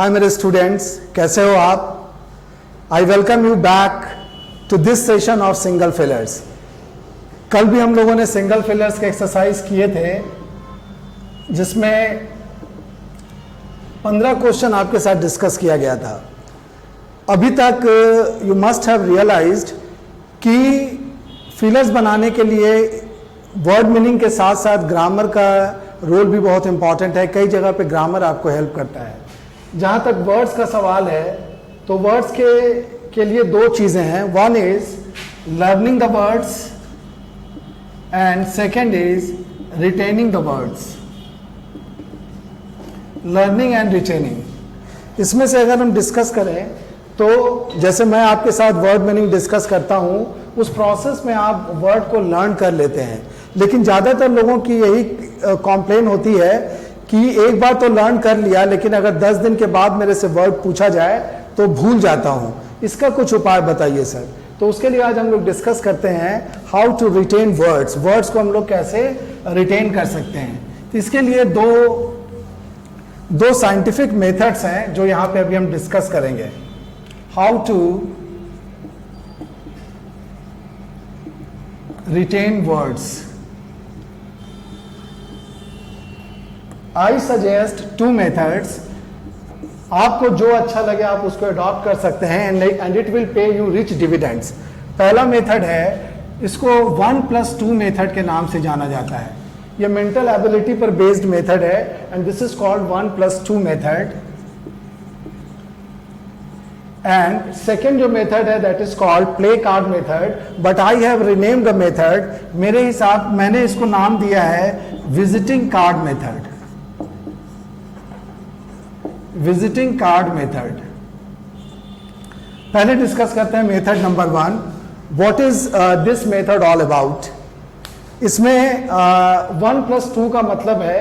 हाय मेरे स्टूडेंट्स, कैसे हो आप? I welcome you back to this session of single fillers. कल भी हम लोगों ने सिंगल फिलर्स के एक्सरसाइज किए थे जिसमें 15 क्वेश्चन आपके साथ डिस्कस किया गया था। अभी तक यू मस्ट हैव रियलाइज्ड कि फिलर्स बनाने के लिए वर्ड मीनिंग के साथ साथ ग्रामर का रोल भी बहुत इंपॉर्टेंट है। कई जगह पे ग्रामर आपको हेल्प करता है। जहाँ तक वर्ड्स का सवाल है तो वर्ड्स के लिए दो चीज़ें हैं। One is learning the words and second is retaining the words. Learning and retaining, इसमें से अगर हम डिस्कस करें तो जैसे मैं आपके साथ वर्ड मीनिंग डिस्कस करता हूँ, उस प्रोसेस में आप वर्ड को लर्न कर लेते हैं। लेकिन ज़्यादातर लोगों की यही कॉम्प्लेन होती है कि एक बार तो लर्न कर लिया, लेकिन अगर 10 दिन के बाद मेरे से वर्ड पूछा जाए तो भूल जाता हूँ। इसका कुछ उपाय बताइए सर। तो उसके लिए आज हम लोग डिस्कस करते हैं how to retain words. Words को हम लोग कैसे रिटेन कर सकते हैं। तो इसके लिए दो साइंटिफिक मेथड्स हैं जो यहाँ पे अभी हम डिस्कस करेंगे। How to retain words. I suggest 2 methods. आपको जो अच्छा लगे आप उसको अडॉप्ट कर सकते हैं and it will pay you rich dividends. पहला मेथड है, इसको 1+2 मेथड के नाम से जाना जाता है। ये मेंटल एबिलिटी पर बेस्ड मेथड है and this is called 1+2 method. And second जो मेथड है that is called play card method, but I have renamed the method. मेरे हिसाब मैंने इसको नाम दिया है visiting card method. Visiting card method. पहले डिस्कस करते हैं method number 1। What is this method all about. इसमें 1+2 का मतलब है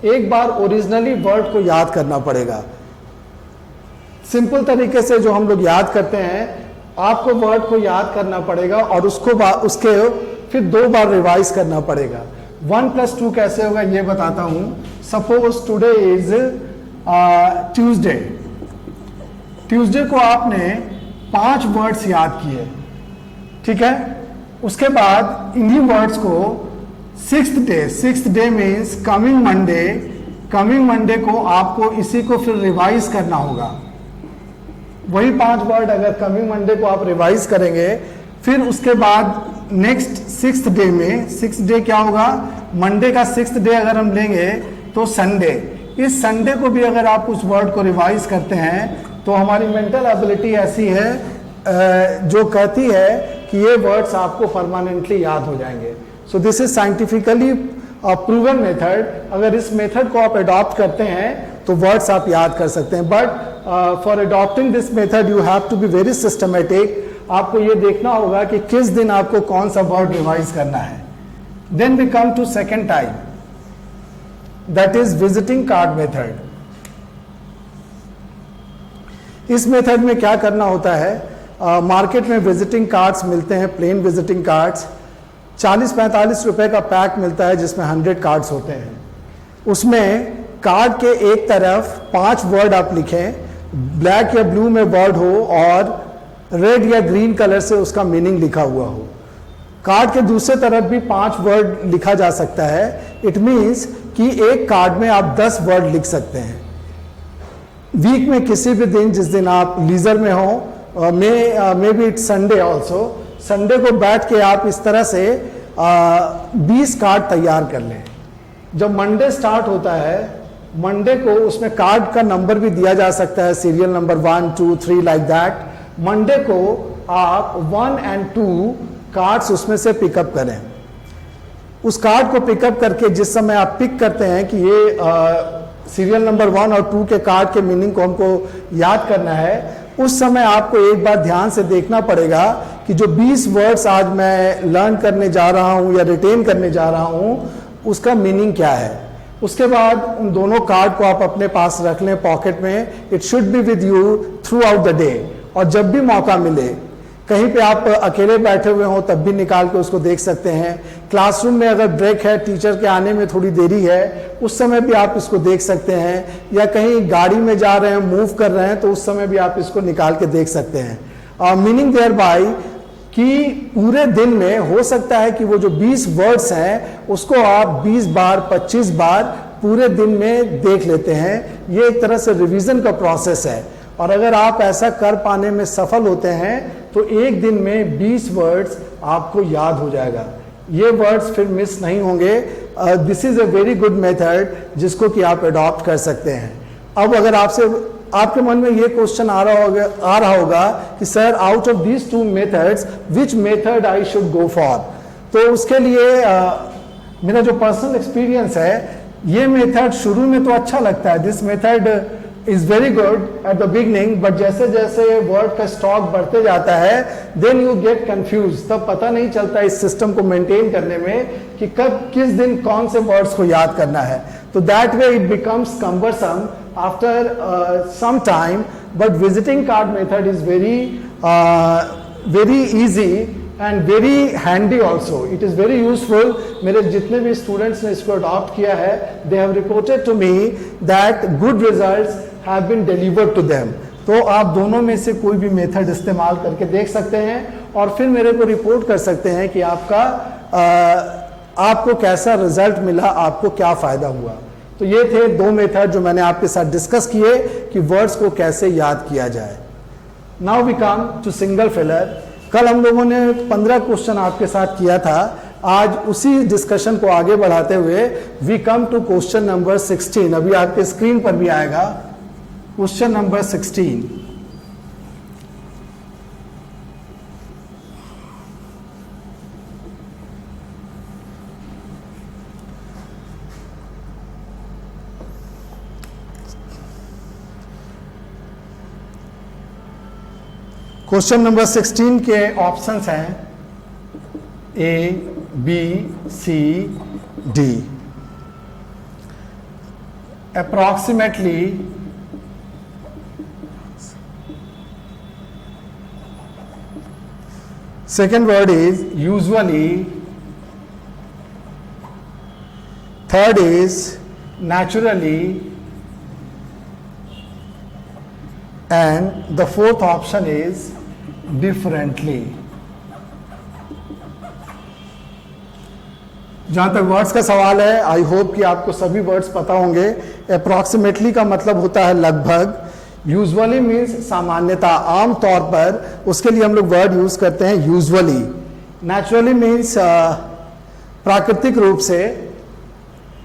एक बार ओरिजिनली वर्ड को याद करना पड़ेगा। सिंपल तरीके से जो हम लोग याद करते हैं, आपको वर्ड को याद करना पड़ेगा और उसके फिर 2 बार रिवाइज करना पड़ेगा। 1+2 कैसे होगा ये बताता हूं। Suppose today is Tuesday. Tuesday को आपने 5 वर्ड्स याद किए, ठीक है। उसके बाद इन्हीं वर्ड्स को 6th day means coming Monday को आपको इसी को फिर रिवाइज करना होगा। वही 5 वर्ड अगर कमिंग मंडे को आप रिवाइज करेंगे, फिर उसके बाद नेक्स्ट 6th डे में, 6th डे क्या होगा, मंडे का 6th डे अगर हम लेंगे तो संडे। इस संडे को भी अगर आप उस वर्ड को रिवाइज करते हैं तो हमारी मेंटल एबिलिटी ऐसी है जो कहती है कि ये वर्ड्स आपको परमानेंटली याद हो जाएंगे। So this is scientifically proven method. अगर इस मेथड को आप अडॉप्ट करते हैं तो वर्ड्स आप याद कर सकते हैं। But for adopting this method you have to be very systematic. आपको ये देखना होगा कि किस दिन आपको कौन सा वर्ड रिवाइज करना है। Then we come to second type, that is visiting card method. इस मेथड में क्या करना होता है, मार्केट में विजिटिंग कार्ड्स मिलते हैं, प्लेन विजिटिंग कार्ड्स। 40-45 रुपए का पैक मिलता है जिसमें 100 कार्ड्स होते हैं। उसमें कार्ड के एक तरफ 5 वर्ड आप लिखें, ब्लैक या ब्लू में वर्ड हो और रेड या ग्रीन कलर से उसका मीनिंग लिखा हुआ हो। कार्ड के दूसरे तरफ भी 5 वर्ड लिखा जा सकता है। इट मीन्स कि एक कार्ड में आप 10 वर्ड लिख सकते हैं। वीक में किसी भी दिन, जिस दिन आप लीजर में हो, may be it's Sunday also, Sunday को बैठ के आप इस तरह से 20 कार्ड तैयार कर लें। जब मंडे स्टार्ट होता है, मंडे को उसमें कार्ड का नंबर भी दिया जा सकता है, serial number 1, 2, 3 like that. Monday को आप 1 और 2 कार्ड्स उसमें से पिकअप करें। उस कार्ड को पिकअप करके जिस समय आप पिक करते हैं कि ये सीरियल नंबर 1 और 2 के कार्ड के मीनिंग को हमको याद करना है, उस समय आपको एक बार ध्यान से देखना पड़ेगा कि जो 20 वर्ड्स आज मैं लर्न करने जा रहा हूं या रिटेन करने जा रहा हूं, उसका मीनिंग क्या है। उसके बाद उन दोनों कार्ड को आप अपने पास रख लें पॉकेट में। It should be with you through out the day. और जब भी मौका मिले कहीं पे आप अकेले बैठे हुए हो तब भी निकाल के उसको देख सकते हैं। क्लासरूम में अगर ब्रेक है, टीचर के आने में थोड़ी देरी है, उस समय भी आप इसको देख सकते हैं। या कहीं गाड़ी में जा रहे हैं, मूव कर रहे हैं, तो उस समय भी आप इसको निकाल के देख सकते हैं। मीनिंग देयर बाय कि पूरे दिन में हो सकता है कि वो जो 20 वर्ड्स हैं उसको आप 20 बार 25 बार पूरे दिन में देख लेते हैं। ये एक तरह से रिवीजन का प्रोसेस है, और अगर आप ऐसा कर पाने में सफल होते हैं तो एक दिन में 20 वर्ड्स आपको याद हो जाएगा। ये वर्ड्स फिर मिस नहीं होंगे। This is a very good method जिसको कि आप अडॉप्ट कर सकते हैं। अब अगर आपके मन में ये क्वेश्चन आ रहा होगा कि sir, out of these two methods which method I should go for, तो उसके लिए मेरा जो पर्सनल एक्सपीरियंस है, ये मेथड शुरू में तो अच्छा लगता है, this method is very good at the beginning, but जैसे जैसे वर्ड का स्टॉक बढ़ते जाता है देन यू गेट कंफ्यूज। तब पता नहीं चलता इस सिस्टम को मेंटेन करने में कि कब किस दिन कौन से वर्ड्स को याद करना है। तो that way it becomes cumbersome after some time, but visiting card method is very easy and very handy also. It is very useful. मेरे जितने भी स्टूडेंट्स ने इसको अडॉप्ट किया है, they have reported to me that good results have been delivered to them. तो आप दोनों में से कोई भी मेथड इस्तेमाल करके देख सकते हैं और फिर मेरे को रिपोर्ट कर सकते हैं कि आपको कैसा रिजल्ट मिला, आपको क्या फायदा हुआ। तो ये थे 2 मेथड जो मैंने आपके साथ डिस्कस किए कि वर्ड्स को कैसे याद किया जाए। Now we come to single filler. कल हम लोगों ने 15 क्वेश्चन आपके साथ किया था। आज उसी डिस्कशन को आगे बढ़ाते हुए we come to question number 16। अभी आपके स्क्रीन पर भी आएगा क्वेश्चन नंबर 16। क्वेश्चन नंबर 16 के ऑप्शंस हैं A, B, C, D। Approximately second word is usually, third is naturally, and the fourth option is differently। जहां तक वर्ड्स का सवाल है, आई होप कि आपको सभी वर्ड्स पता होंगे। अप्रॉक्सीमेटली का मतलब होता है लगभग, यूजुअली मीन्स सामान्यता, आम तौर पर, उसके लिए हम लोग वर्ड यूज करते हैं यूजुअली। नेचुरली मीन्स प्राकृतिक रूप से,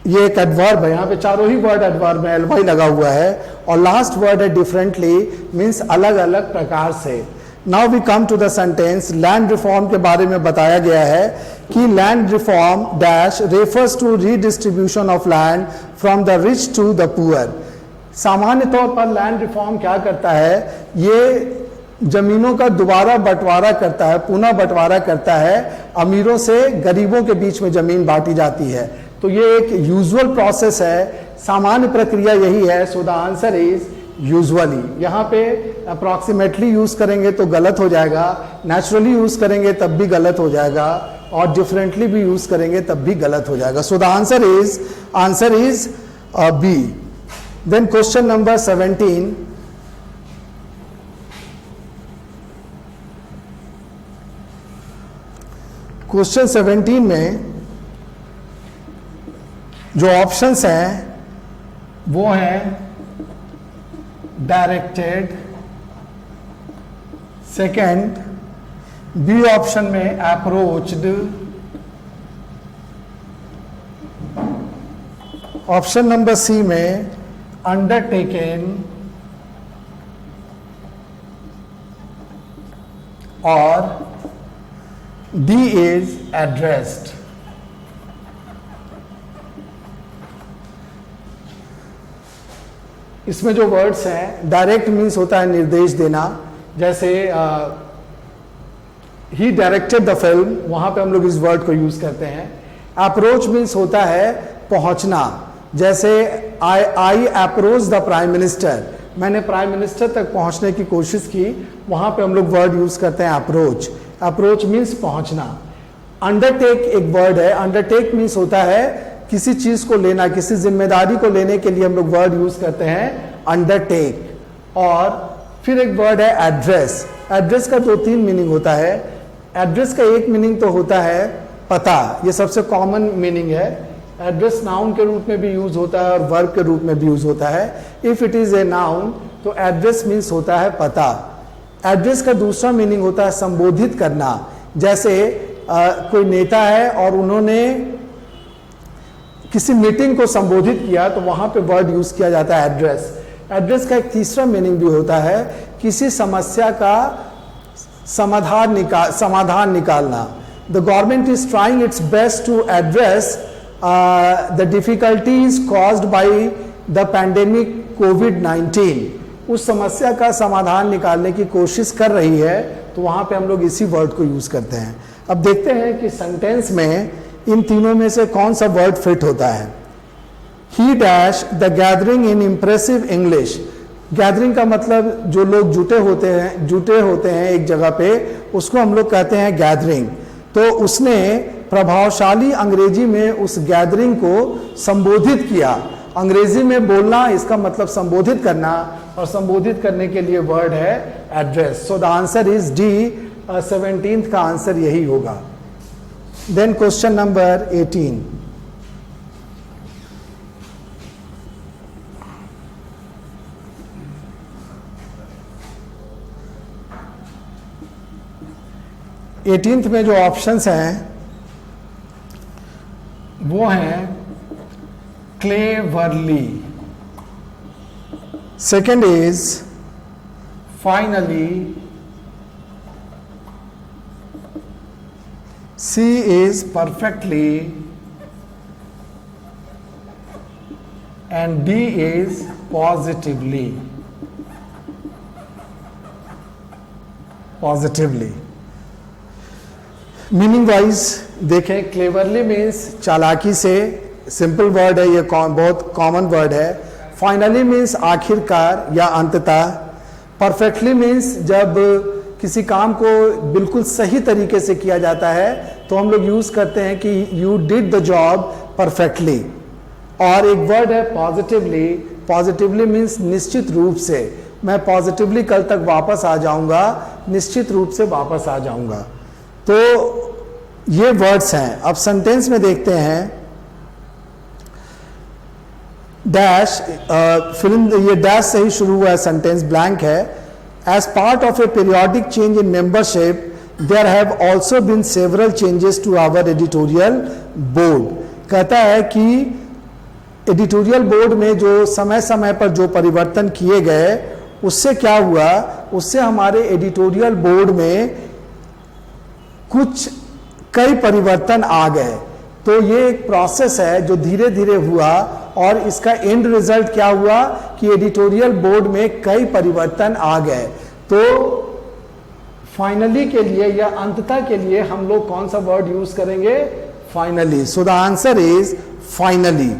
ये एक एडवर्ब है, यहाँ पे चारों ही वर्ड एडवर्ब में एलवाई लगा हुआ है। और लास्ट वर्ड है डिफरेंटली, मीन्स अलग अलग प्रकार से। Now we come to the sentence. Land reform के बारे में बताया गया है कि land reform dash refers to redistribution of land from the rich to the poor. सामान्य तौर पर लैंड रिफॉर्म क्या करता है, ये जमीनों का दोबारा बंटवारा करता है, पुनः बंटवारा करता है। अमीरों से गरीबों के बीच में जमीन बांटी जाती है। तो ये एक यूजुअल प्रोसेस है, सामान्य प्रक्रिया यही है। सो द आंसर इज यूजुअली। यहाँ पे अप्रॉक्सीमेटली यूज करेंगे तो गलत हो जाएगा, नेचुरली यूज करेंगे तब भी गलत हो जाएगा, और डिफरेंटली भी यूज करेंगे तब भी गलत हो जाएगा। So the answer is B. Then question number 17। Question 17 में जो ऑप्शंस हैं वो हैं डायरेक्टेड, सेकंड, बी ऑप्शन में अप्रोच्ड, ऑप्शन नंबर सी में अंडरटेकन, और डी इज एड्रेस्ड। इसमें जो वर्ड्स हैं, डायरेक्ट मीन्स होता है निर्देश देना, जैसे ही डायरेक्टेड द फिल्म, वहां पे हम लोग इस वर्ड को यूज करते हैं। अप्रोच मीन्स होता है पहुंचना, जैसे I approach the prime minister, मैंने प्राइम मिनिस्टर तक पहुंचने की कोशिश की, वहां पे हम लोग वर्ड यूज करते हैं अप्रोच। अप्रोच मीन्स पहुंचना। अंडरटेक एक वर्ड है, अंडरटेक मीन्स होता है किसी चीज को लेना, किसी जिम्मेदारी को लेने के लिए हम लोग वर्ड यूज करते हैं अंडरटेक। और फिर एक वर्ड है एड्रेस। एड्रेस का 2-3 मीनिंग होता है। एड्रेस का एक मीनिंग तो होता है पता, ये सबसे कॉमन मीनिंग है। एड्रेस नाउन के रूप में भी यूज होता है और वर्ब के रूप में भी यूज होता है। If it is a noun तो एड्रेस मीन्स होता है पता। एड्रेस का दूसरा मीनिंग होता है संबोधित करना। जैसे कोई नेता है और उन्होंने किसी मीटिंग को संबोधित किया तो वहां पे वर्ड यूज किया जाता है एड्रेस। एड्रेस का एक तीसरा मीनिंग भी होता है किसी समस्या का समाधान निकालना। The government is trying its best to address the difficulties caused by the pandemic कोविड-19। उस समस्या का समाधान निकालने की कोशिश कर रही है, तो वहां पे हम लोग इसी वर्ड को यूज करते हैं। अब देखते हैं कि सेंटेंस में इन तीनों में से कौन सा वर्ड फिट होता है। ही dash the gathering in impressive English. Gathering का मतलब जो लोग जुटे होते हैं एक जगह पे, उसको हम लोग कहते हैं गैदरिंग। तो उसने प्रभावशाली अंग्रेजी में उस गैदरिंग को संबोधित किया। अंग्रेजी में बोलना, इसका मतलब संबोधित करना, और संबोधित करने के लिए वर्ड है address. So the answer is D. 17th का आंसर यही होगा। Then question number 18। एटीन्थ में जो ऑप्शंस हैं वो हैं cleverly, second is finally, C is perfectly, and D is positively. Meaning wise देखें, क्लेवरली मीन्स चालाकी से, सिंपल वर्ड है, ये बहुत कॉमन वर्ड है। फाइनली मीन्स आखिरकार या अंततः। परफेक्टली मीन्स जब किसी काम को बिल्कुल सही तरीके से किया जाता है तो हम लोग यूज करते हैं कि you did the job perfectly. और एक वर्ड है पॉजिटिवली। पॉजिटिवली मीन्स निश्चित रूप से, मैं पॉजिटिवली कल तक वापस आ जाऊंगा, निश्चित रूप से वापस आ जाऊंगा। तो ये वर्ड्स हैं। अब सेंटेंस में देखते हैं, डैश, फिल्म ये डैश से ही शुरू हुआ है, सेंटेंस ब्लैंक है। As part of a periodic change in membership there have also been several changes to our editorial board. कहता है कि एडिटोरियल बोर्ड में जो समय समय पर जो परिवर्तन किए गए, उससे क्या हुआ, उससे हमारे एडिटोरियल बोर्ड में कई परिवर्तन आ गए। तो ये एक प्रोसेस है जो धीरे धीरे हुआ, और इसका एंड रिजल्ट क्या हुआ कि एडिटोरियल बोर्ड में कई परिवर्तन आ गए। तो फाइनली के लिए या अंततः के लिए हम लोग कौन सा वर्ड यूज करेंगे? Finally. So the answer is finally.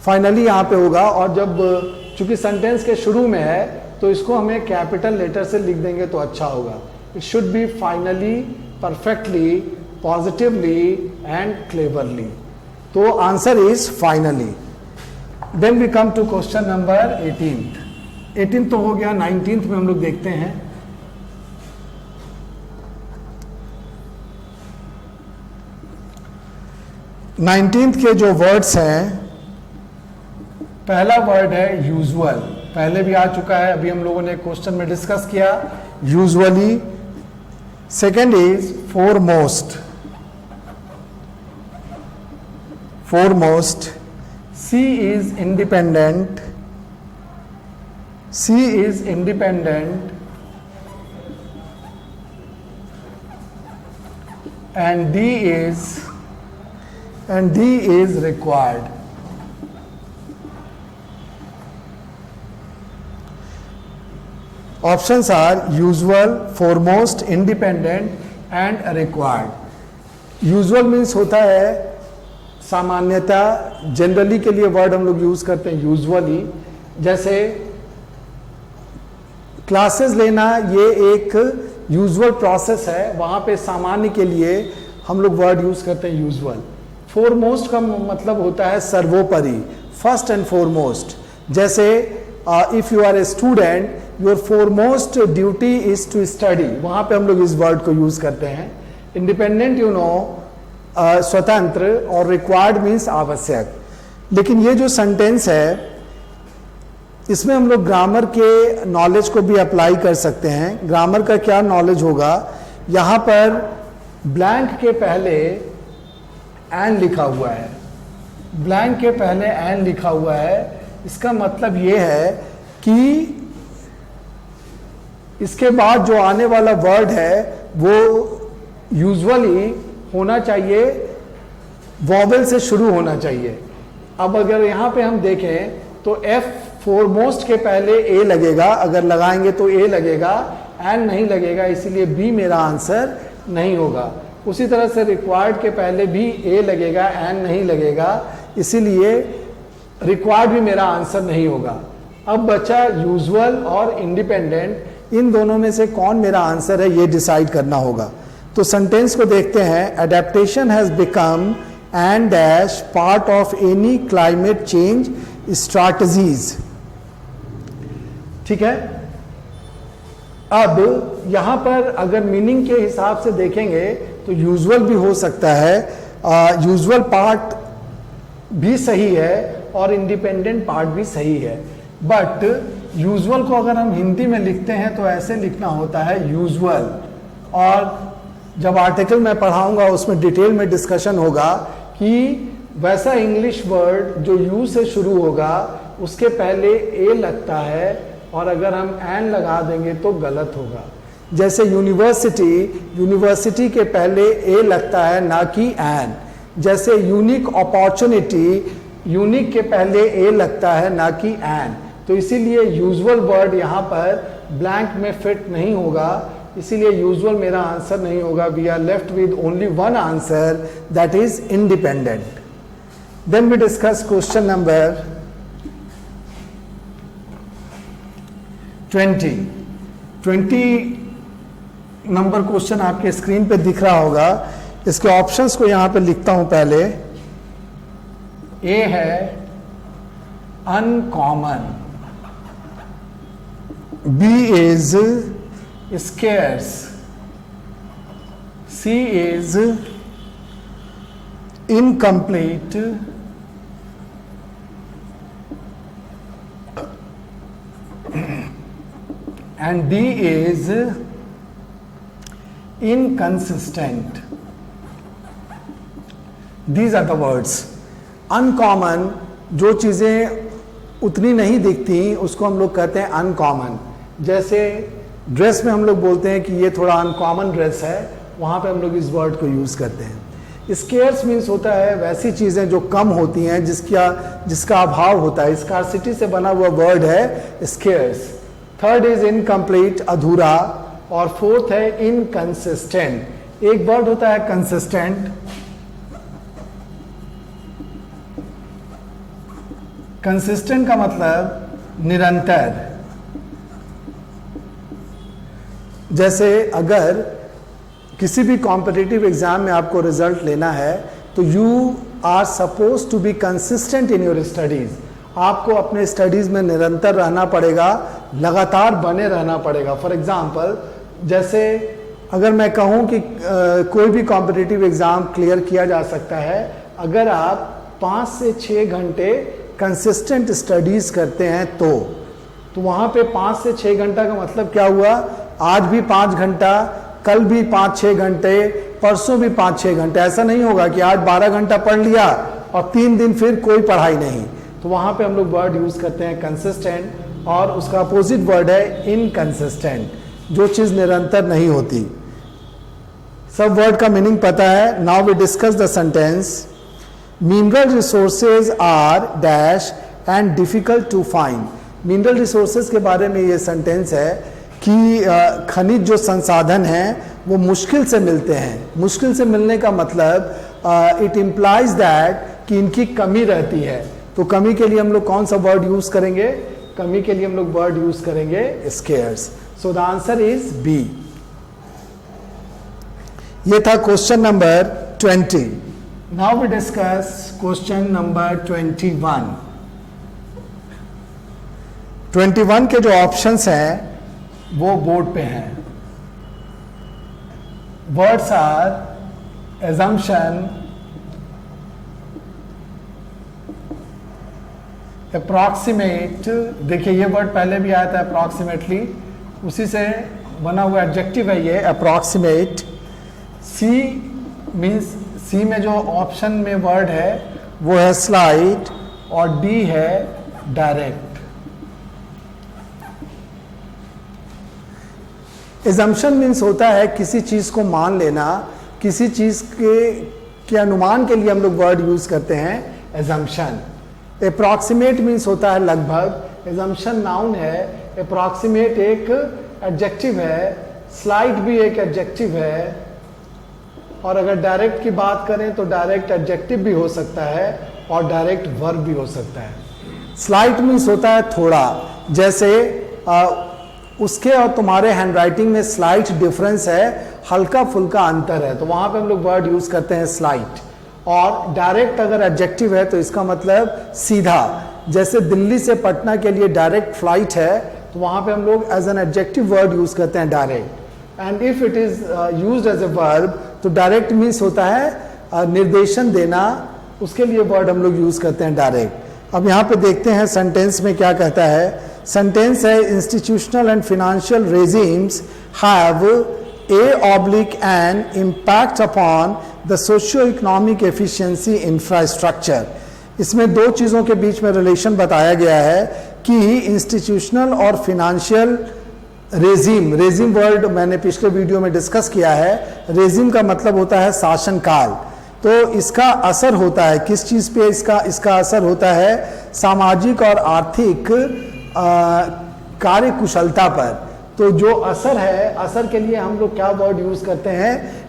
Finally यहां पे होगा। और जब चूंकि सेंटेंस के शुरू में है तो इसको हमें कैपिटल लेटर से लिख देंगे तो अच्छा होगा। It should be finally, perfectly, positively and cleverly. तो answer is finally. Then we come to question number 18। 18 तो हो गया। 19th में हम लोग देखते हैं। नाइनटीन्थ के जो वर्ड्स हैं, पहला वर्ड है यूजुअल। पहले भी आ चुका है, अभी हम लोगों ने क्वेश्चन में डिस्कस किया, usually. Second is foremost. foremost. C is independent. C is independent. And D is required. Options are usual, foremost, independent and required. Usual means होता है सामान्यता, जनरली के लिए वर्ड हम लोग यूज करते हैं यूजुअली। जैसे क्लासेस लेना ये एक यूजुअल प्रोसेस है, वहाँ पे सामान्य के लिए हम लोग वर्ड यूज करते हैं यूजुअल। फोरमोस्ट का मतलब होता है सर्वोपरि, फर्स्ट एंड फोरमोस्ट। जैसे if you are a student, your foremost duty is to study, वहाँ पे हम लोग इस वर्ड को यूज करते हैं। इंडिपेंडेंट यू नो, स्वतंत्र, और रिक्वायर्ड मीन्स आवश्यक। लेकिन ये जो सेंटेंस है इसमें हम लोग ग्रामर के नॉलेज को भी अप्लाई कर सकते हैं। ग्रामर का क्या नॉलेज होगा, यहाँ पर ब्लैंक के पहले एन लिखा हुआ है, ब्लैंक के पहले एन लिखा हुआ है, इसका मतलब ये है कि इसके बाद जो आने वाला वर्ड है वो यूजुअली होना चाहिए, वॉवेल से शुरू होना चाहिए। अब अगर यहाँ पे हम देखें तो एफ फोरमोस्ट के पहले ए लगेगा, अगर लगाएंगे तो ए लगेगा, एन नहीं लगेगा, इसीलिए बी मेरा आंसर नहीं होगा। उसी तरह से रिक्वायर्ड के पहले भी ए लगेगा, एन नहीं लगेगा, इसीलिए रिक्वायर्ड भी मेरा आंसर नहीं होगा। अब बचा यूजुअल और इंडिपेंडेंट, इन दोनों में से कौन मेरा आंसर है ये डिसाइड करना होगा। तो सेंटेंस को देखते हैं। Adaptation has become and dash part of any climate change strategies. ठीक है, अब यहां पर अगर मीनिंग के हिसाब से देखेंगे तो यूजुअल भी हो सकता है, यूजुअल पार्ट भी सही है और इंडिपेंडेंट पार्ट भी सही है। बट यूजुअल को अगर हम हिंदी में लिखते हैं तो ऐसे लिखना होता है यूजुअल, और जब आर्टिकल मैं पढ़ाऊंगा उसमें डिटेल में डिस्कशन होगा कि वैसा इंग्लिश वर्ड जो यू से शुरू होगा उसके पहले ए लगता है, और अगर हम एन लगा देंगे तो गलत होगा। जैसे यूनिवर्सिटी, यूनिवर्सिटी के पहले ए लगता है ना कि एन। जैसे यूनिक अपॉर्चुनिटी, यूनिक के पहले ए लगता है ना कि एन। तो इसीलिए यूजुअल वर्ड यहाँ पर ब्लैंक में फिट नहीं होगा, इसीलिए यूजुअल मेरा आंसर नहीं होगा। We are left with only one answer, that is independent. Then we discuss question number 20 number question आपके स्क्रीन पे दिख रहा होगा। इसके ऑप्शंस को यहां पे लिखता हूं पहले। ए है uncommon, B is scarce, C is incomplete, and D is inconsistent. These are the words. Uncommon, जो चीज़ें उतनी नहीं दिखती उसको हम लोग कहते हैं अनकॉमन। जैसे ड्रेस में हम लोग बोलते हैं कि ये थोड़ा अनकॉमन ड्रेस है, वहाँ पे हम लोग इस वर्ड को यूज़ करते हैं। स्केर्स मीन्स होता है वैसी चीज़ें जो कम होती हैं, जिसका अभाव होता है, स्कार्सिटी से बना हुआ वर्ड है स्केर्स। थर्ड इज इनकम्प्लीट, अधूरा, और फोर्थ है इनकंसिस्टेंट। एक वर्ड होता है कंसिस्टेंट, कंसिस्टेंट का मतलब निरंतर। जैसे अगर किसी भी कॉम्पिटिटिव एग्जाम में आपको रिजल्ट लेना है तो you are suppose to be consistent in your studies. आपको अपने स्टडीज में निरंतर रहना पड़ेगा, लगातार बने रहना पड़ेगा। फॉर एग्जाम्पल, जैसे अगर मैं कहूँ कि कोई भी कॉम्पिटिटिव एग्जाम क्लियर किया जा सकता है अगर आप 5 से 6 घंटे कंसिस्टेंट स्टडीज करते हैं तो वहाँ पे 5 से 6 घंटा का मतलब क्या हुआ, आज भी 5 घंटा, कल भी 5-6 घंटे, परसों भी 5-6 घंटे। ऐसा नहीं होगा कि आज 12 घंटा पढ़ लिया और 3 दिन फिर कोई पढ़ाई नहीं। तो वहाँ पे हम लोग वर्ड यूज करते हैं कंसिस्टेंट, और उसका अपोजिट वर्ड है इनकंसिस्टेंट, जो चीज निरंतर नहीं होती। सब वर्ड का मीनिंग पता है। Now we discuss the sentence. Mineral resources are dash and difficult to find. Mineral resources के बारे में ये सेंटेंस है कि खनिज जो संसाधन हैं वो मुश्किल से मिलते हैं। मुश्किल से मिलने का मतलब इट इम्प्लाइज दैट कि इनकी कमी रहती है। तो कमी के लिए हम लोग कौन सा वर्ड यूज करेंगे, कमी के लिए हम लोग वर्ड यूज करेंगे scarce. So the answer is B. ये था question number 20। Now we discuss question number 21। 21 के जो ऑप्शंस हैं वो बोर्ड पे हैं। वर्ड्स आर assumption, अप्रॉक्सीमेट, देखिए ये वर्ड पहले भी आया था अप्रॉक्सीमेटली, उसी से बना हुआ एडजेक्टिव है ये अप्रॉक्सीमेट। सी मीन्स, सी में जो ऑप्शन में वर्ड है वो है स्लाइड और डी है डायरेक्ट। एजम्पशन मीन्स होता है किसी चीज को मान लेना, किसी चीज के अनुमान के लिए हम लोग वर्ड यूज करते हैं एजम्पशन। अप्रॉक्सीमेट मीन्स होता है लगभग, एजम्पशन नाउन है, अप्रॉक्सीमेट एक एडजेक्टिव है, स्लाइड भी एक एडजेक्टिव है, और अगर डायरेक्ट की बात करें तो डायरेक्ट एडजेक्टिव भी हो सकता है और डायरेक्ट वर्ब भी हो सकता है। स्लाइड मीन्स होता है थोड़ा, जैसे उसके और तुम्हारे हैंडराइटिंग में स्लाइट डिफरेंस है, हल्का फुल्का अंतर है, तो वहां पे हम लोग वर्ड यूज करते हैं स्लाइट। और डायरेक्ट अगर एडजेक्टिव है तो इसका मतलब सीधा, जैसे दिल्ली से पटना के लिए डायरेक्ट फ्लाइट है तो वहां पे हम लोग as an adjective word use करते हैं direct. And if it is used as a verb तो डायरेक्ट मीन्स होता है निर्देशन देना, उसके लिए वर्ड हम लोग यूज करते हैं डायरेक्ट। अब यहाँ पे देखते हैं सेंटेंस में क्या कहता है। सेंटेंस है institutional and financial regimes have an impact upon the socio economic efficiency infrastructure. इसमें दो चीज़ों के बीच में रिलेशन बताया गया है कि इंस्टीट्यूशनल और फाइनेंशियल रेजिम, रेजिम वर्ड मैंने पिछले वीडियो में डिस्कस किया है। रेजिम का मतलब होता है शासनकाल, तो इसका असर होता है किस चीज़ पे, इसका असर होता है सामाजिक और आर्थिक कार्य कुशलता पर। तो जो असर है, असर के लिए हम लोग क्या वर्ड यूज करते हैं,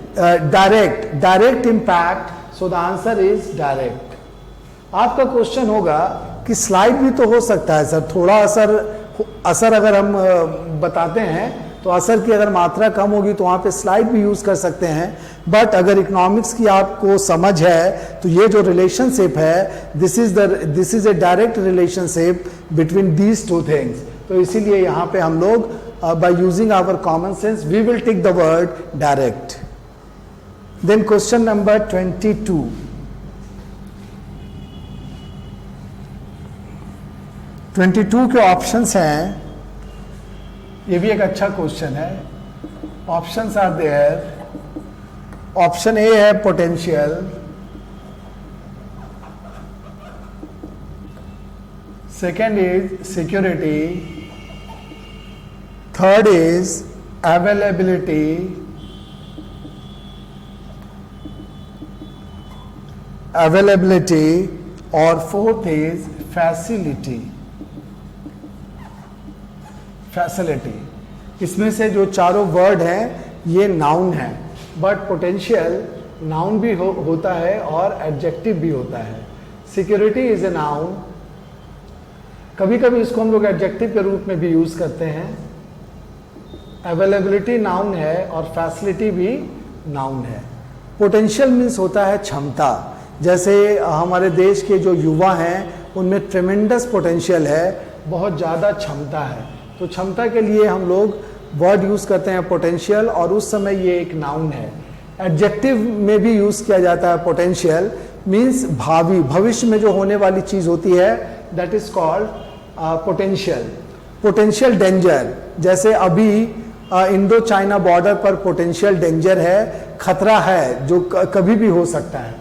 direct, direct impact. So the answer is direct. आपका क्वेश्चन होगा कि स्लाइड भी तो हो सकता है सर, थोड़ा असर अगर हम बताते हैं तो असर की अगर मात्रा कम होगी तो वहां पे स्लाइड भी यूज कर सकते हैं। बट अगर इकोनॉमिक्स की आपको समझ है तो ये जो रिलेशनशिप है, this is a direct relationship between these two things. तो इसीलिए यहाँ पे हम लोग by using our common sense we will take the word direct. Then question number 22। के ऑप्शंस हैं, ये भी एक अच्छा क्वेश्चन है। Options are there. Option A है potential, second is security, third is availability, और फोर्थ इज फैसिलिटी। इसमें से जो चारों वर्ड हैं ये नाउन है, बट पोटेंशियल नाउन भी होता है और एडजेक्टिव भी होता है। सिक्योरिटी इज ए नाउन, कभी कभी इसको हम लोग एडजेक्टिव के रूप में भी यूज करते हैं। अवेलेबिलिटी नाउन है और फैसिलिटी भी नाउन है। पोटेंशियल मीन्स होता है क्षमता, जैसे हमारे देश के जो युवा हैं उनमें ट्रेमेंडस पोटेंशियल है, बहुत ज़्यादा क्षमता है, तो क्षमता के लिए हम लोग वर्ड यूज करते हैं पोटेंशियल, और उस समय ये एक नाउन है। एडजेक्टिव में भी यूज किया जाता है पोटेंशियल, मीन्स भावी, भविष्य में जो होने वाली चीज होती है, that is called potential. Potential danger, जैसे अभी इंडो चाइना बॉर्डर पर पोटेंशियल डेंजर है, खतरा है जो कभी भी हो सकता है।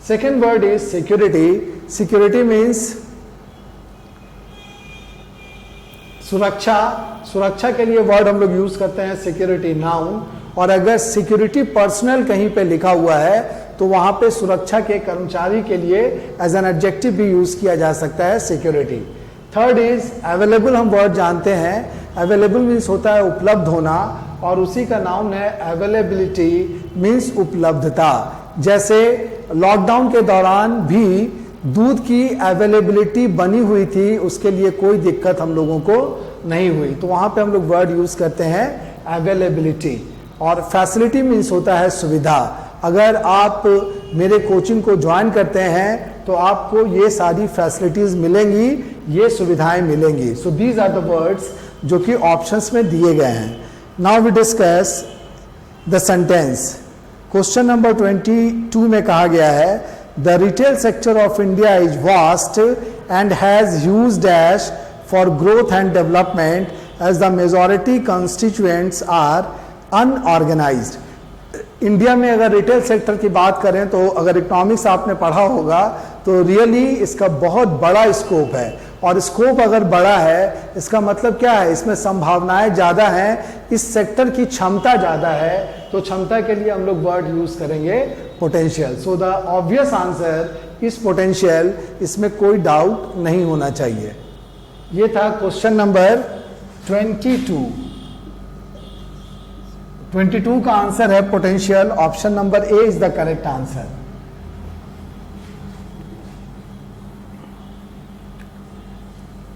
Second word is security. Security means सुरक्षा। सुरक्षा के लिए वर्ड हम लोग यूज करते हैं सिक्योरिटी नाउन, और अगर सिक्योरिटी पर्सनल कहीं पे लिखा हुआ है तो वहां पे सुरक्षा के कर्मचारी के लिए एज एन एडजेक्टिव भी यूज किया जा सकता है सिक्योरिटी। Third is available. हम वर्ड जानते हैं, अवेलेबल मीन्स होता है उपलब्ध होना, और उसी का नाउन है अवेलेबिलिटी मीन्स उपलब्धता। जैसे लॉकडाउन के दौरान भी दूध की अवेलेबिलिटी बनी हुई थी, उसके लिए कोई दिक्कत हम लोगों को नहीं हुई, तो वहाँ पे हम लोग वर्ड यूज़ करते हैं अवेलेबिलिटी। और फैसिलिटी मीन्स होता है सुविधा। अगर आप मेरे कोचिंग को ज्वाइन करते हैं तो आपको ये सारी फैसिलिटीज़ मिलेंगी, ये सुविधाएं मिलेंगी। So these are the words जो कि ऑप्शंस में दिए गए हैं। Now we discuss the sentence. Question number 22 में कहा गया है the retail sector of India is vast and has huge dash for growth and development as the majority constituents are unorganised. India में अगर रिटेल सेक्टर की बात करें तो अगर इकोनॉमिक्स आपने पढ़ा होगा तो रियली इसका बहुत बड़ा स्कोप है, और स्कोप अगर बड़ा है इसका मतलब क्या है, इसमें संभावनाएं ज़्यादा हैं, इस सेक्टर की क्षमता ज़्यादा है, तो क्षमता के लिए हम लोग वर्ड यूज़ करेंगे potential. So the obvious answer is potential, इसमें कोई डाउट नहीं होना चाहिए। ये था क्वेश्चन नंबर 22। 22 का आंसर है potential. Option number A is the correct answer.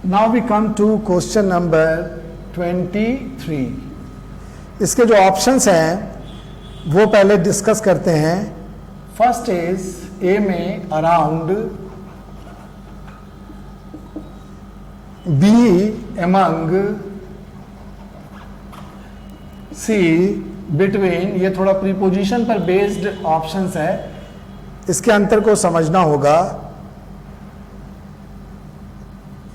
Now we come to question number 23। इसके जो ऑप्शंस हैं वो पहले डिस्कस करते हैं। फर्स्ट इज ए में अराउंड, बी एमंग, सी बिटवीन। ये थोड़ा प्रीपोजिशन पर बेस्ड ऑप्शंस है, इसके अंतर को समझना होगा।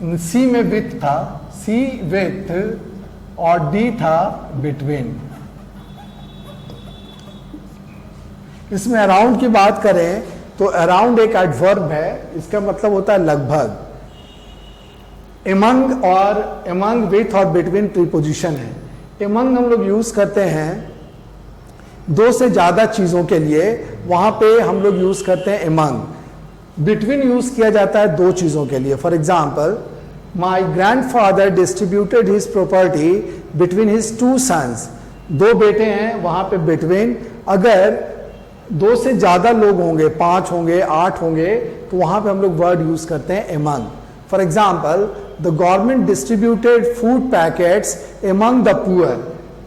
सी में विथ था, सी विथ, और डी था बिटवीन। इसमें अराउंड की बात करें तो अराउंड एक एडवर्ब है, इसका मतलब होता है लगभग। एमंग और एमंग विथ और बिटवीन प्रीपोजिशन है। एमंग हम लोग यूज करते हैं दो से ज्यादा चीजों के लिए, वहां पे हम लोग यूज करते हैं एमंग। बिटवीन यूज किया जाता है दो चीजों के लिए। For example, my grandfather distributed his property between his two sons. दो बेटे हैं, वहां पे बिटवीन। अगर दो से ज्यादा लोग होंगे, 5 होंगे, 8 होंगे, तो वहां पे हम लोग वर्ड यूज करते हैं among. For example, the government distributed food packets among the poor.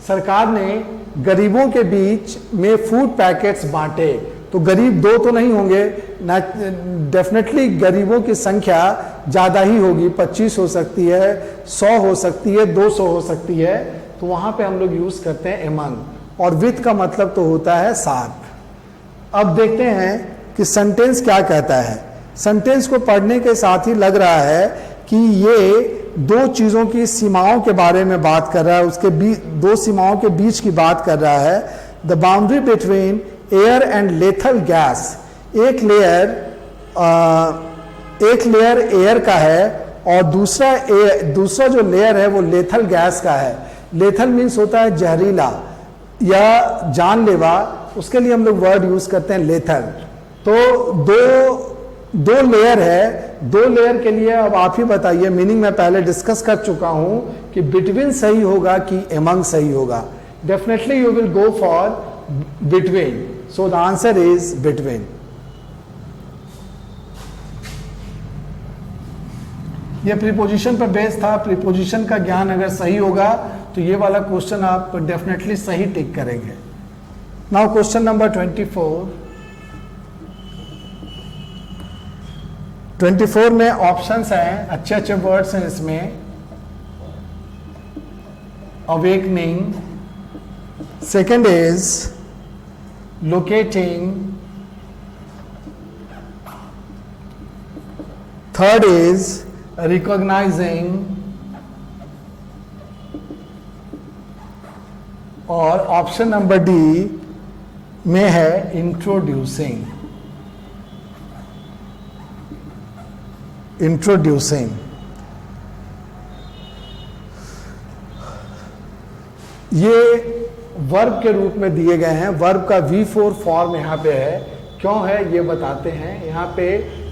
सरकार ने गरीबों के बीच में फूड पैकेट्स बांटे। तो गरीब दो तो नहीं होंगे, डेफिनेटली गरीबों की संख्या ज़्यादा ही होगी। 25 हो सकती है, 100 हो सकती है, 200 हो सकती है, तो वहाँ पे हम लोग यूज़ करते हैं एमंग। और विथ का मतलब तो होता है साथ। अब देखते हैं कि सेंटेंस क्या कहता है। सेंटेंस को पढ़ने के साथ ही लग रहा है कि ये दो चीज़ों की सीमाओं के बारे में बात कर रहा है, उसके दो सीमाओं के बीच की बात कर रहा है। The boundary between air and lethal gas. एक लेयर एयर का है और दूसरा जो लेयर है वो लेथल गैस का है। लेथल मीन्स होता है जहरीला या जानलेवा, उसके लिए हम लोग वर्ड यूज करते हैं लेथल। तो दो लेयर है, दो लेयर के लिए अब आप ही बताइए, मीनिंग मैं पहले डिस्कस कर चुका हूं कि बिटवीन सही होगा कि एमंग सही होगा। Definitely you will go for between, so the answer is between. ये प्रीपोजिशन पर बेस था। प्रीपोजिशन का ज्ञान अगर सही होगा तो ये वाला क्वेश्चन आप डेफिनेटली सही टिक करेंगे। Now question number 24। 24 में ऑप्शंस हैं, अच्छे अच्छे वर्ड्स हैं इसमें। Awakening, second is locating, third is recognising, और ऑप्शन नंबर डी में है इंट्रोड्यूसिंग। इंट्रोड्यूसिंग ये वर्ब के रूप में दिए गए हैं। वर्ब का V4 फॉर्म यहाँ पे है। क्यों है ये बताते हैं। यहाँ पे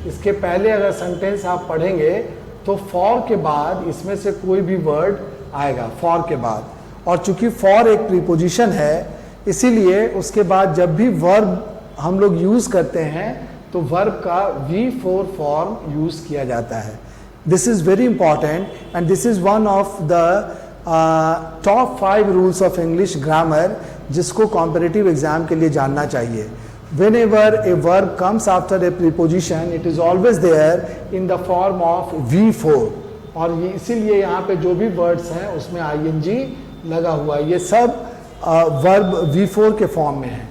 इसके पहले अगर सेंटेंस आप पढ़ेंगे तो फॉर के बाद इसमें से कोई भी वर्ड आएगा फॉर के बाद, और चूंकि फॉर एक प्रीपोजिशन है इसीलिए उसके बाद जब भी वर्ब हम लोग यूज करते हैं तो वर्ब का V4 फॉर्म यूज किया जाता है। This is very important and this is one of the top 5 rules of English grammar जिसको comparative exam के लिए जानना चाहिए. Whenever a verb comes after a preposition, it is always there in the form of V4. और ये इसीलिए यहाँ पे जो भी वर्ड्स हैं उसमें ing लगा हुआ है. ये सब वर्ब V4 के फॉर्म में है.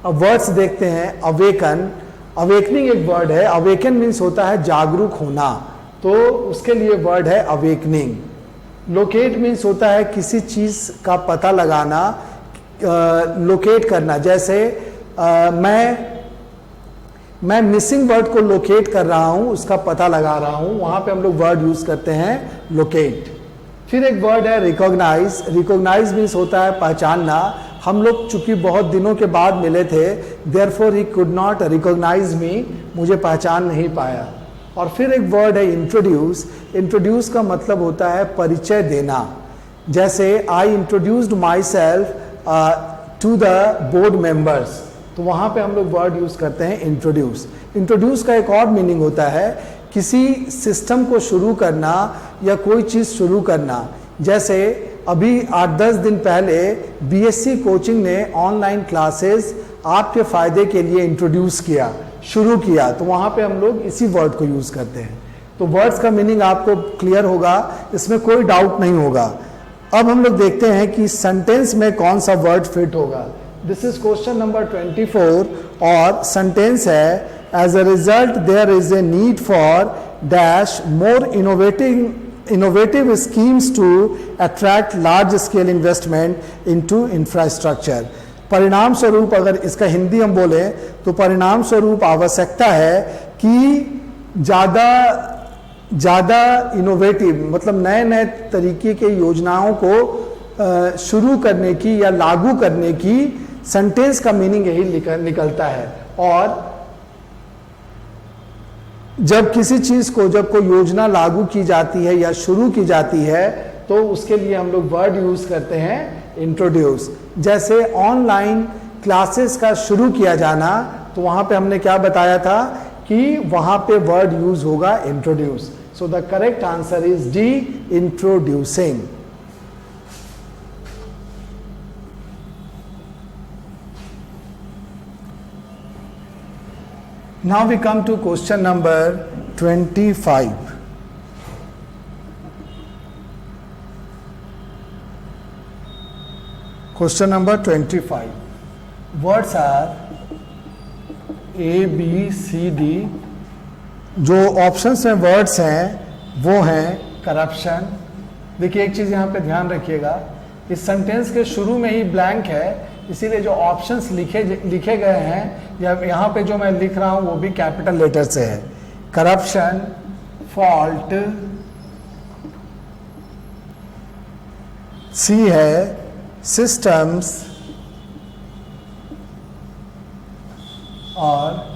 अब वर्ड्स देखते हैं. अवेकन, अवेकनिंग एक वर्ड है. अवेकन मीन्स होता है जागरूक होना, तो उसके लिए वर्ड है अवेकनिंग. लोकेट मीन्स होता है किसी चीज का पता लगाना, लोकेट करना. जैसे मैं मिसिंग वर्ड को लोकेट कर रहा हूं, उसका पता लगा रहा हूं, वहां पे हम लोग वर्ड यूज करते हैं लोकेट. फिर एक वर्ड है रिकॉग्नाइज. रिकॉग्नाइज मीन्स होता है पहचानना. हम लोग चूंकि बहुत दिनों के बाद मिले थे, therefore he could not recognise me, मुझे पहचान नहीं पाया. और फिर एक वर्ड है इंट्रोड्यूस. इंट्रोड्यूस का मतलब होता है परिचय देना. जैसे I introduced myself to the board members, तो वहां पे हम लोग वर्ड यूज करते हैं इंट्रोड्यूस. इंट्रोड्यूस का एक और मीनिंग होता है किसी सिस्टम को शुरू करना या कोई चीज शुरू करना. जैसे अभी 8-10 दिन पहले बीएससी कोचिंग ने ऑनलाइन क्लासेस आपके फायदे के लिए इंट्रोड्यूस किया, शुरू किया, तो वहां पे हम लोग इसी वर्ड को यूज करते हैं. तो वर्ड्स का मीनिंग आपको क्लियर होगा, इसमें कोई डाउट नहीं होगा. अब हम लोग देखते हैं कि सेंटेंस में कौन सा वर्ड फिट होगा. दिस इज क्वेश्चन नंबर 24 और सेंटेंस है as a result there is a need for dash more innovative schemes to attract large scale investment into infrastructure. परिणाम स्वरूप अगर इसका हिंदी हम बोले तो परिणाम स्वरूप आवश्यकता है कि ज़्यादा इनोवेटिव मतलब नए नए तरीके के योजनाओं को शुरू करने की या लागू करने की. सेंटेंस का मीनिंग यही निकलता है. और जब किसी चीज को, जब कोई योजना लागू की जाती है या शुरू की जाती है, तो उसके लिए हम लोग वर्ड यूज करते हैं इंट्रोड्यूस. जैसे ऑनलाइन क्लासेस का शुरू किया जाना, तो वहां पे हमने क्या बताया था कि वहां पे वर्ड यूज होगा introduce. So the correct answer is D, introducing. Now we come to question number 25. Question number 25. Words are A, B, C, D. जो ऑप्शंस में वर्ड्स हैं वो हैं करप्शन. देखिए एक चीज़ यहाँ पे ध्यान रखिएगा, इस सेंटेंस के शुरू में ही ब्लैंक है, इसीलिए जो ऑप्शंस लिखे गए हैं या यहाँ पे जो मैं लिख रहा हूँ वो भी कैपिटल लेटर से है. करप्शन, फॉल्ट, सी है सिस्टम्स, और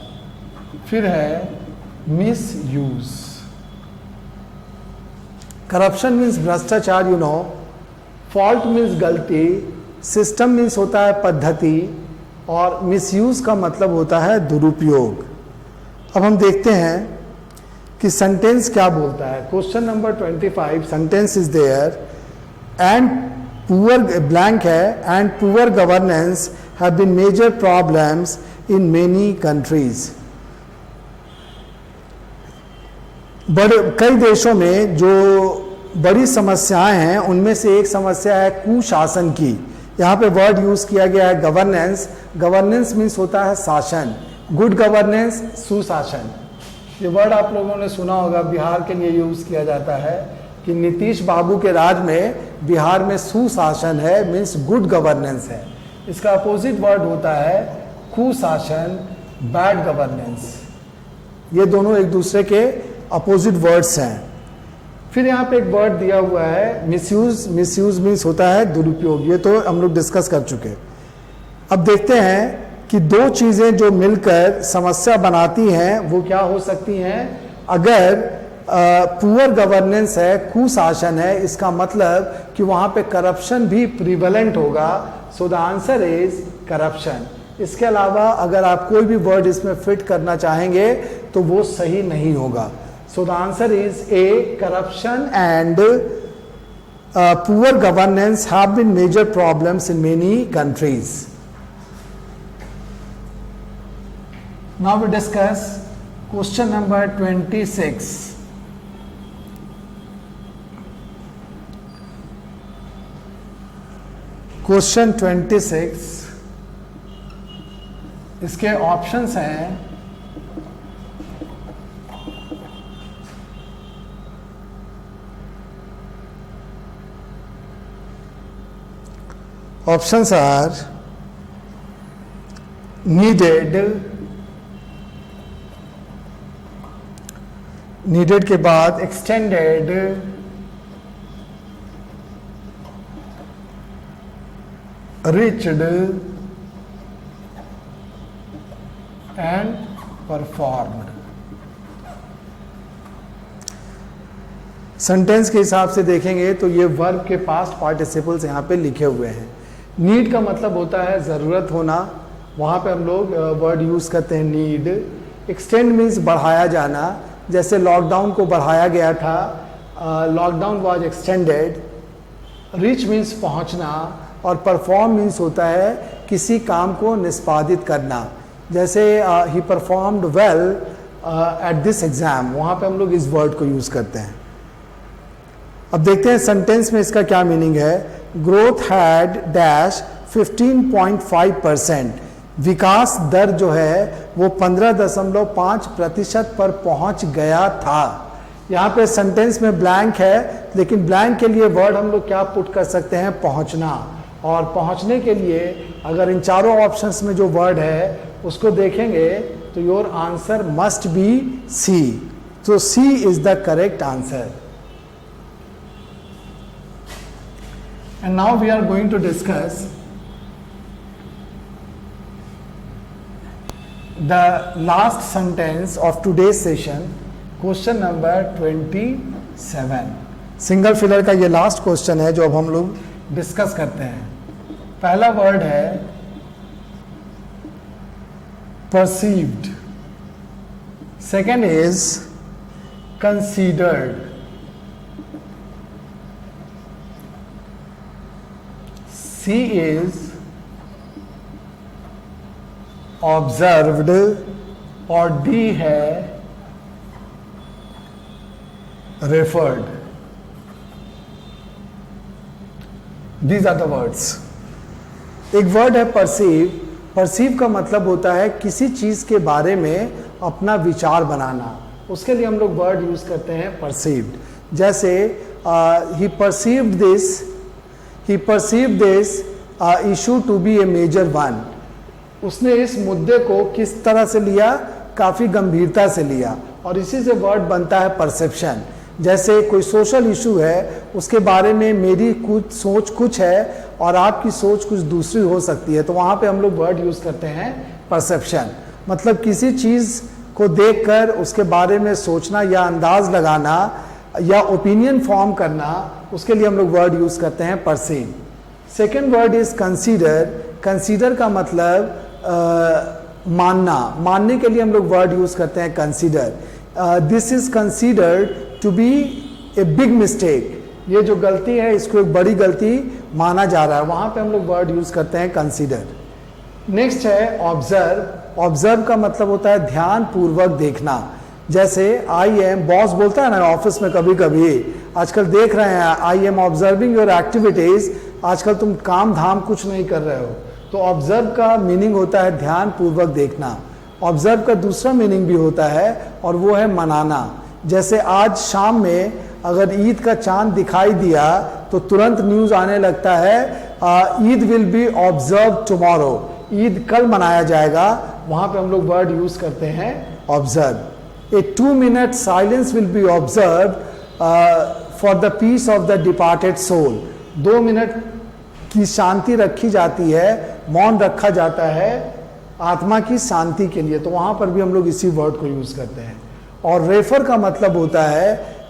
फिर है मिस यूज. करप्शन मीन्स भ्रष्टाचार, यू नो. फॉल्ट मीन्स गलती, सिस्टम मीन्स होता है पद्धति, और मिसयूज का मतलब होता है दुरुपयोग. अब हम देखते हैं कि सेंटेंस क्या बोलता है. Question number 25 sentence is there and poor blank है and poor governance have been major problems in many countries. कई देशों में जो बड़ी समस्याएं हैं उनमें से एक समस्या है कुशासन की. यहाँ पे वर्ड यूज किया गया है गवर्नेंस. गवर्नेंस मीन्स होता है शासन. गुड गवर्नेंस, सुशासन. ये वर्ड आप लोगों ने सुना होगा, बिहार के लिए यूज किया जाता है कि नीतीश बाबू के राज में बिहार में सुशासन है, मीन्स गुड गवर्नेंस है. इसका अपोजिट वर्ड होता है कुशासन, बैड गवर्नेंस. ये दोनों एक दूसरे के अपोजिट वर्ड्स हैं. फिर यहाँ पे एक वर्ड दिया हुआ है मिसयूज. मिसयूज मीन्स होता है दुरुपयोग. ये तो हम लोग डिस्कस कर चुके. अब देखते हैं कि दो चीजें जो मिलकर समस्या बनाती हैं वो क्या हो सकती हैं. अगर पुअर गवर्नेंस है, कुशासन है, इसका मतलब कि वहां पे करप्शन भी प्रिवेलेंट होगा. सो द आंसर इज करप्शन. इसके अलावा अगर आप कोई भी वर्ड इसमें फिट करना चाहेंगे तो वो सही नहीं होगा. So the answer is A. Corruption and poor governance have been major problems in many countries. Now we discuss question number 26. Question 26, इसके ऑप्शंस हैं ऑप्शंस आर नीडेड, नीडेड के बाद extended, reached and performed. Sentence के हिसाब से देखेंगे तो ये वर्ब के पास्ट पार्टिसिपल्स यहाँ पे लिखे हुए हैं। नीड का मतलब होता है ज़रूरत होना, वहाँ पे हम लोग वर्ड यूज़ करते हैं नीड। एक्सटेंड मीन्स बढ़ाया जाना, जैसे लॉकडाउन को बढ़ाया गया था, lockdown was extended. Reach means पहुँचना, और परफॉर्म मीन्स होता है किसी काम को निष्पादित करना, जैसे ही performed well at this exam, वहाँ पे हम लोग इस वर्ड को यूज़ करते हैं। अब देखते हैं सेंटेंस में इसका क्या मीनिंग है। ग्रोथ हैड डैश 15.5%, विकास दर जो है वो 15.5% पर पहुंच गया था। यहाँ पे सेंटेंस में ब्लैंक है, लेकिन ब्लैंक के लिए वर्ड हम लोग क्या पुट कर सकते हैं, पहुंचना। और पहुंचने के लिए अगर इन चारों ऑप्शंस में जो वर्ड है उसको देखेंगे तो your answer must be C. तो C is the correct answer. And now we are going to discuss the last sentence of today's session, question number 27. Single filler का ये लास्ट क्वेश्चन है जो अब हम लोग डिस्कस करते हैं। पहला वर्ड है perceived, second is considered, C is observed, और D है referred. These are the words. एक वर्ड है perceive. perceive का मतलब होता है किसी चीज के बारे में अपना विचार बनाना, उसके लिए हम लोग वर्ड यूज करते हैं perceived। जैसे he perceived this issue to be a major one, उसने इस मुद्दे को किस तरह से लिया, काफी गंभीरता से लिया, और इसी से वर्ड बनता है परसेप्शन। जैसे कोई सोशल इशू है, उसके बारे में मेरी कुछ सोच कुछ है और आपकी सोच कुछ दूसरी हो सकती है, तो वहाँ पे हम लोग वर्ड यूज करते हैं परसेप्शन। मतलब किसी चीज को देखकर उसके बारे में सोचना या अंदाज लगाना या ओपिनियन फॉर्म करना, उसके लिए हम लोग वर्ड यूज करते हैं perceive. Second word is consider. Consider का मतलब मानना, मानने के लिए हम लोग वर्ड यूज करते हैं consider. This is considered to be a big mistake, ये जो गलती है इसको एक बड़ी गलती माना जा रहा है, वहां पे हम लोग वर्ड यूज करते हैं कंसीडर। नेक्स्ट है ऑब्जर्व। ऑब्जर्व का मतलब होता है ध्यान पूर्वक देखना। जैसे आई एम, बॉस बोलता है ना ऑफिस में कभी कभी, आजकल देख रहे हैं I am observing your activities, आजकल तुम काम धाम कुछ नहीं कर रहे हो, तो ऑब्जर्व का मीनिंग होता है ध्यान पूर्वक देखना। ऑब्जर्व का दूसरा मीनिंग भी होता है और वो है मनाना। जैसे आज शाम में अगर ईद का चांद दिखाई दिया तो तुरंत न्यूज आने लगता है Eid will be observe tomorrow, Eid कल मनाया जाएगा, वहां पे हम लोग वर्ड यूज करते हैं observe. A 2 minute silence will be observe for the peace of the departed soul. 2 minute की शांति रखी जाती है, मौन रखा जाता है आत्मा की शांति के लिए, तो वहां पर भी हम लोग इसी वर्ड को यूज करते हैं। और रेफर का मतलब होता है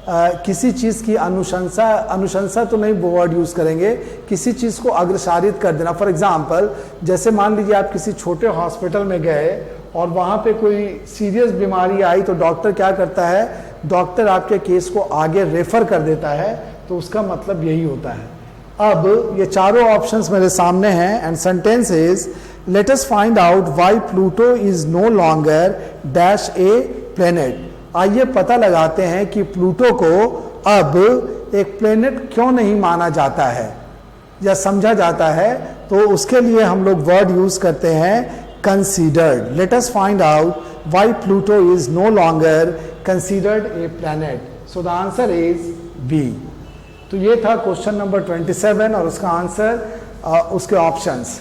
किसी चीज की अनुशंसा, अनुशंसा तो नहीं वर्ड यूज करेंगे, किसी चीज को अग्रसारित कर देना। फॉर एग्जाम्पल, जैसे मान लीजिए आप किसी छोटे हॉस्पिटल में गए और वहां पे कोई सीरियस बीमारी आई, तो डॉक्टर क्या करता है, डॉक्टर आपके केस को आगे रेफर कर देता है, तो उसका मतलब यही होता है। अब ये चारों ऑप्शंस मेरे सामने हैं and sentence is let us find out why Pluto is no longer dash a planet. आइए पता लगाते हैं कि प्लूटो को अब एक प्लेनेट क्यों नहीं माना जाता है या समझा जाता है। तो उसके लिए हम लोग वर्ड यूज करते हैं considered. Let us find out why Pluto is no longer considered a planet. So the answer is B. तो ये था क्वेश्चन नंबर 27 और उसका आंसर उसके ऑप्शंस।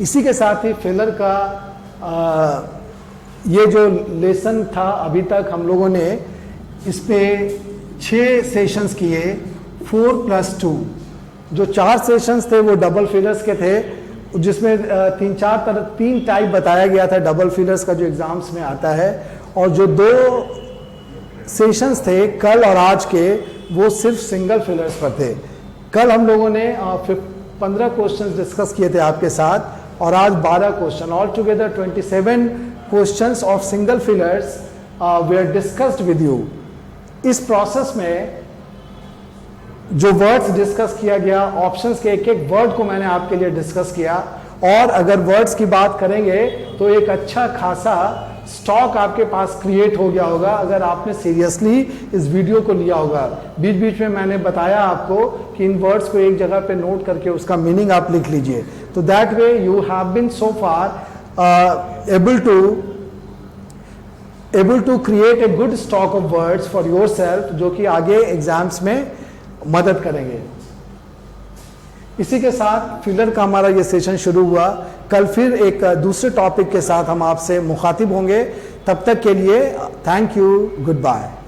इसी के साथ ही फिलर का ये जो लेसन था अभी तक हम लोगों ने इस पे 6 सेशंस किए 4+2। जो 4 सेशंस थे वो डबल फिलर्स के थे, जिसमें 3 टाइप बताया गया था डबल फिलर्स का जो एग्जाम्स में आता है। और जो 2 सेशंस थे कल और आज के, वो सिर्फ सिंगल फिलर्स पर थे। कल हम लोगों ने 15 क्वेश्चंस डिस्कस किए थे आपके साथ और आज 12 question, all together 27 questions of single fillers were discussed with you. इस प्रोसेस में जो वर्ड्स डिस्कस किया गया, ऑप्शंस के एक एक वर्ड को मैंने आपके लिए डिस्कस किया। और अगर वर्ड्स की बात करेंगे तो एक अच्छा खासा स्टॉक आपके पास क्रिएट हो गया होगा अगर आपने सीरियसली इस वीडियो को लिया होगा। बीच बीच में मैंने बताया आपको कि इन वर्ड्स को एक जगह पे नोट करके उसका मीनिंग आप लिख लीजिए। तो that way you have been so far able to create a good stock of words for yourself, जो कि आगे एग्जाम्स में मदद करेंगे। इसी के साथ फिलर का हमारा ये सेशन शुरू हुआ। कल फिर एक दूसरे टॉपिक के साथ हम आपसे मुखातिब होंगे। तब तक के लिए थैंक यू, गुड बाय।